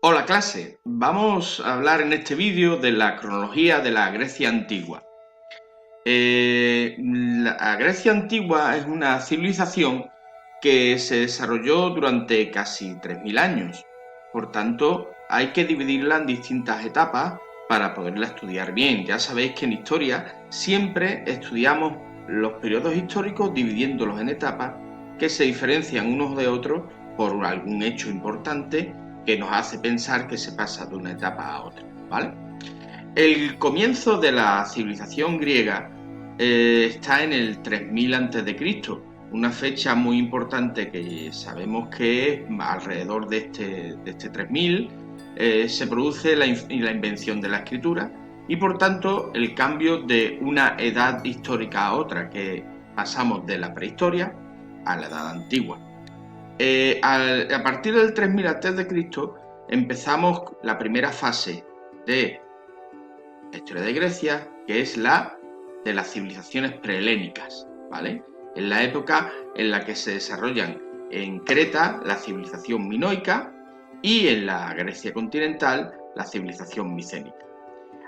Hola clase, vamos a hablar en este vídeo de la cronología de la Grecia antigua. La Grecia antigua es una civilización que se desarrolló durante casi 3000 años. Por tanto, hay que dividirla en distintas etapas para poderla estudiar bien. Ya sabéis que en historia siempre estudiamos los periodos históricos dividiéndolos en etapas que se diferencian unos de otros por algún hecho importante que nos hace pensar que se pasa de una etapa a otra, ¿vale? El comienzo de la civilización griega está en el 3000 a.C., una fecha muy importante que sabemos que alrededor de este 3000 se produce la invención de la escritura y por tanto el cambio de una edad histórica a otra, que pasamos de la prehistoria a la edad antigua. A partir del 3000 a.C. empezamos la primera fase de la historia de Grecia, que es la de las civilizaciones prehelénicas, ¿vale? En la época en la que se desarrollan en Creta la civilización minoica y en la Grecia continental la civilización micénica.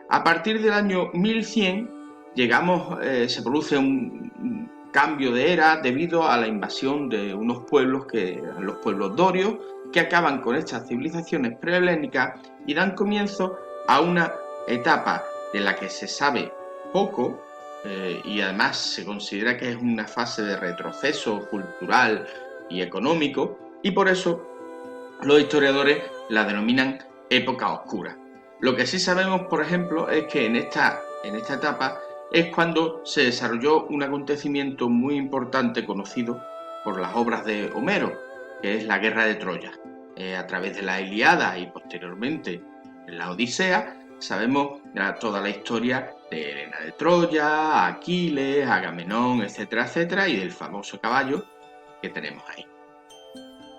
A partir del año 1100 se produce un cambio de era debido a la invasión de unos pueblos, los pueblos dorios, que acaban con estas civilizaciones prehelénicas y dan comienzo a una etapa de la que se sabe poco y además se considera que es una fase de retroceso cultural y económico, y por eso los historiadores la denominan época oscura. Lo que sí sabemos, por ejemplo, es que en esta etapa es cuando se desarrolló un acontecimiento muy importante conocido por las obras de Homero, que es la Guerra de Troya. A través de la Ilíada y posteriormente en la Odisea, sabemos toda la historia de Helena de Troya, Aquiles, Agamenón, etcétera, etcétera, y del famoso caballo que tenemos ahí.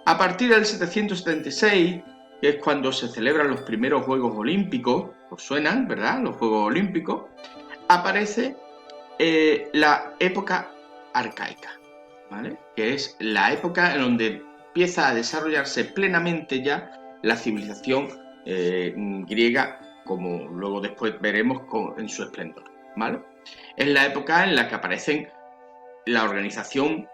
A partir del 776, que es cuando se celebran los primeros Juegos Olímpicos, os suenan, ¿verdad? Los Juegos Olímpicos, aparece la época arcaica, ¿vale? Que es la época en donde empieza a desarrollarse plenamente ya la civilización griega, como luego después veremos en su esplendor, ¿vale? Es la época en la que aparecen la organización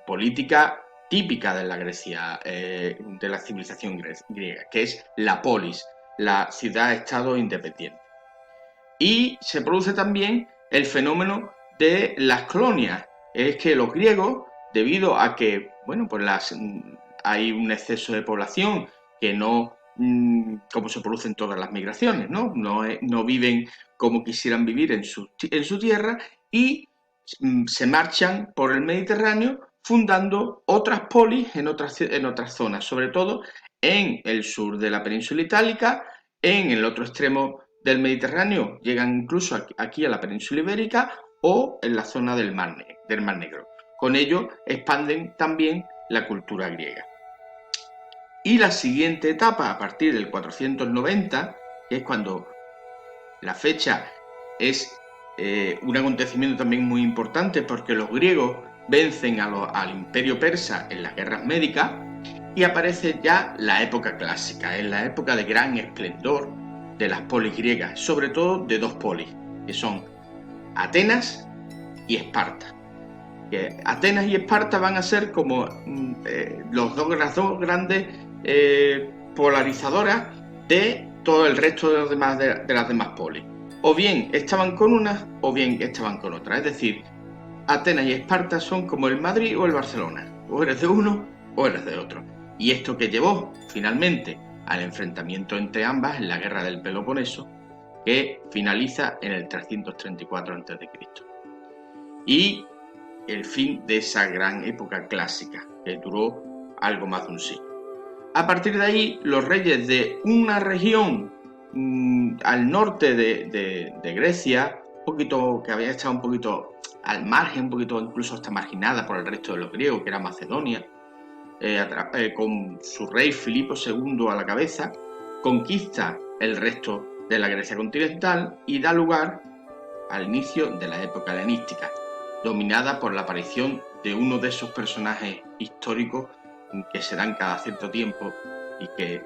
política típica de la Grecia, de la civilización griega, que es la polis, la ciudad-estado independiente. Y se produce también el fenómeno de las colonias. Es que los griegos, debido a que, bueno, pues hay un exceso de población que no, como se producen todas las migraciones, ¿no? No viven como quisieran vivir en su tierra y se marchan por el Mediterráneo fundando otras polis en otras zonas, sobre todo en el sur de la península itálica, en el otro extremo del Mediterráneo, llegan incluso aquí a la península ibérica o en la zona del Mar Negro. Con ello expanden también la cultura griega. Y la siguiente etapa, a partir del 490, que es cuando la fecha es un acontecimiento también muy importante porque los griegos vencen al imperio persa en las guerras médicas y aparece ya la época clásica, es la época de gran esplendor de las polis griegas, sobre todo de dos polis, que son Atenas y Esparta. Atenas y Esparta van a ser como las dos grandes polarizadoras de todo el resto de las demás polis. O bien estaban con unas o bien estaban con otras. Es decir, Atenas y Esparta son como el Madrid o el Barcelona. O eres de uno o eres de otro. Y esto que llevó finalmente al enfrentamiento entre ambas en la Guerra del Peloponeso, que finaliza en el 334 a.C. Y el fin de esa gran época clásica, que duró algo más de un siglo. A partir de ahí, los reyes de una región al norte de Grecia, que había estado un poquito al margen, un poquito incluso hasta marginada por el resto de los griegos, que era Macedonia, con su rey Filipo II a la cabeza, conquista el resto de la Grecia continental y da lugar al inicio de la época helenística, dominada por la aparición de uno de esos personajes históricos que se dan cada cierto tiempo y que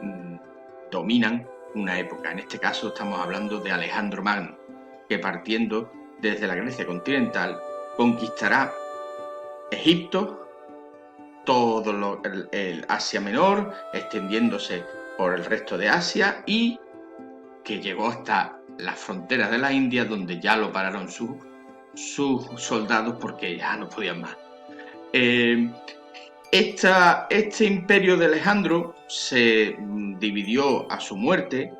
dominan una época. En este caso estamos hablando de Alejandro Magno, que partiendo desde la Grecia continental conquistará Egipto, todo el Asia Menor, extendiéndose por el resto de Asia, y que llegó hasta las fronteras de la India, donde ya lo pararon sus soldados porque ya no podían más. Este imperio de Alejandro se dividió a su muerte,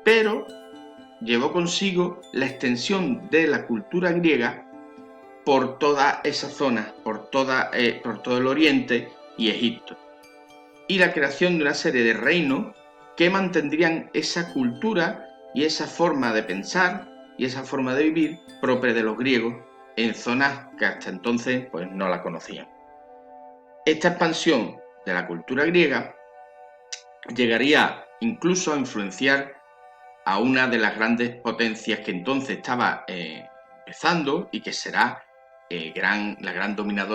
pero llevó consigo la extensión de la cultura griega por toda esa zona, por todo el Oriente y Egipto, y la creación de una serie de reinos que mantendrían esa cultura y esa forma de pensar y esa forma de vivir propia de los griegos en zonas que hasta entonces pues no la conocían. Esta expansión de la cultura griega llegaría incluso a influenciar a una de las grandes potencias que entonces estaba empezando y que será la gran dominadora